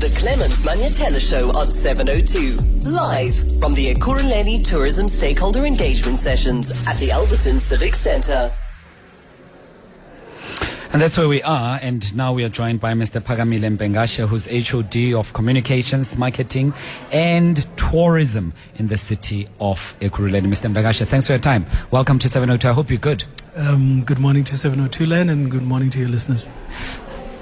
The Clement Manyathela Show on 702. Live from the Ekurhuleni Tourism Stakeholder Engagement Sessions at the Alberton Civic Centre. And that's where we are, and now we are joined by Mr. Phakamile Mbengashe, who's HOD of Communications, Marketing and Tourism in the City of Ekurhuleni. Mr. Mbengashe, thanks for your time. Welcome to 702. I hope you're good. Good morning to 702 Len, and good morning to your listeners.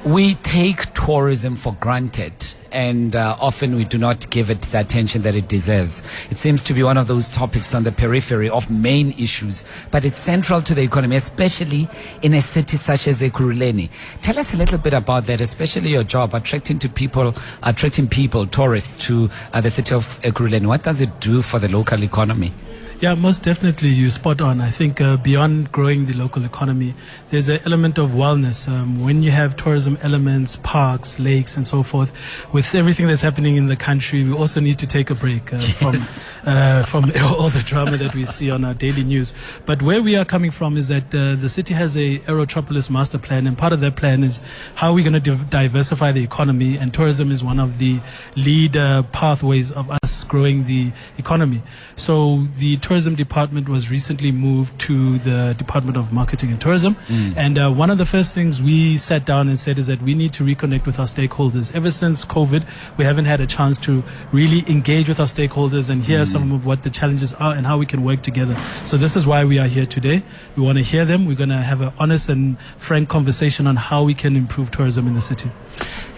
We take tourism for granted, and often we do not give it the attention that it deserves. It seems to be one of those topics on the periphery of main issues, but it's central to the economy, especially in a city such as Ekurhuleni. Tell us a little bit about that, especially your job attracting people, tourists to the city of Ekurhuleni. What does it do for the local economy? Yeah, most definitely, you're spot on. I think beyond growing the local economy, there's an element of wellness. When you have tourism elements, parks, lakes, and so forth, with everything that's happening in the country, we also need to take a break from all the drama that we see on our daily news. But where we are coming from is that the city has a Aerotropolis master plan, and part of that plan is how we're going to diversify the economy, and tourism is one of the lead pathways of us growing the economy. So the tourism department was recently moved to the Department of Marketing and Tourism. And one of the first things we sat down and said is that we need to reconnect with our stakeholders. Ever since COVID, we haven't had a chance to really engage with our stakeholders and hear some of what the challenges are and how we can work together. So this is why we are here today. We want to hear them. We're going to have an honest and frank conversation on how we can improve tourism in the city.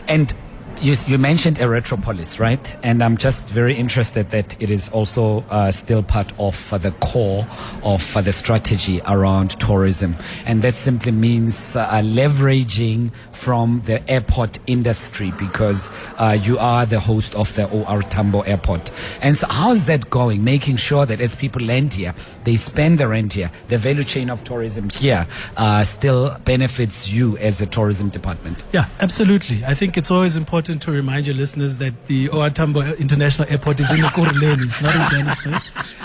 And you mentioned Aerotropolis, right? And I'm just very interested that it is also still part of the core of the strategy around tourism. And that simply means leveraging from the airport industry, because you are the host of the OR Tambo Airport. And so how is that going? Making sure that as people land here, they spend the rent here, the value chain of tourism here still benefits you as a tourism department. Yeah, absolutely. I think it's always important to remind your listeners that the OR Tambo International Airport is in Ekurhuleni. It's not in Johannesburg.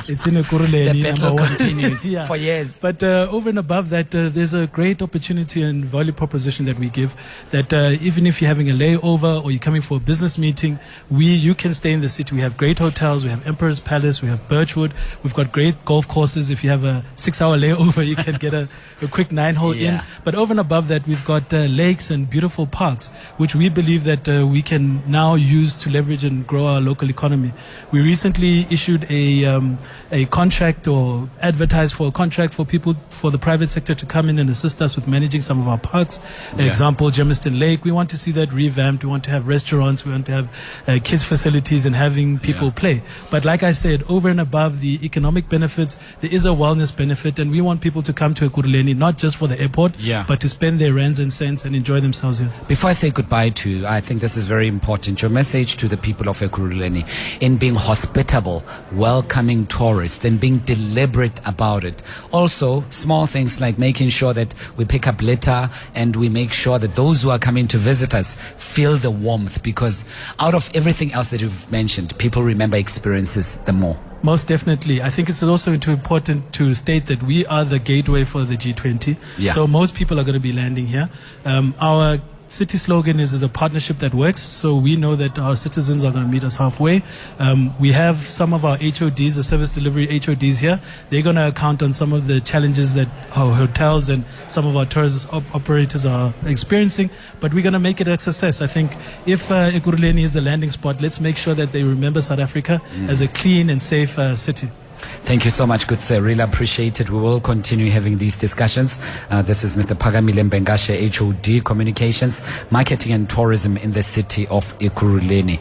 It's in Ekurhuleni. The battle continues for years. But over and above that, there's a great opportunity and value proposition that we give, that even if you're having a layover or you're coming for a business meeting, you can stay in the city. We have great hotels. We have Emperor's Palace. We have Birchwood. We've got great golf courses. If you have a 6-hour layover, you can get a quick 9-hole in. But over and above that, we've got lakes and beautiful parks, which we believe that we can now use to leverage and grow our local economy. We recently issued a contract, or advertised for a contract for people, for the private sector to come in and assist us with managing some of our parks. Example, Germiston Lake. We want to see that revamped. We want to have restaurants. We want to have kids facilities and having people play. But like I said, over and above the economic benefits, there is a wellness benefit, and we want people to come to Ekurhuleni not just for the airport, but to spend their rands and cents and enjoy themselves here. Before I say goodbye to you, I think this is very important. Your message to the people of Ekurhuleni in being hospitable, welcoming tourists, and being deliberate about it. Also, small things like making sure that we pick up litter and we make sure that those who are coming to visit us feel the warmth, because out of everything else that you've mentioned, people remember experiences the more. Most definitely. I think it's also important to state that we are the gateway for the G20. So most people are going to be landing here. Our city slogan is a partnership that works. So we know that our citizens are going to meet us halfway. We have some of our HODs, the service delivery HODs here. They're going to account on some of the challenges that our hotels and some of our tourist operators are experiencing. But we're going to make it a success. I think if Ekurhuleni is the landing spot, let's make sure that they remember South Africa as a clean and safe city. Thank you so much, good sir. Really appreciate it. We will continue having these discussions. This is Mr. Phakamile Mbengashe, HOD, Communications, Marketing and Tourism in the City of Ekurhuleni.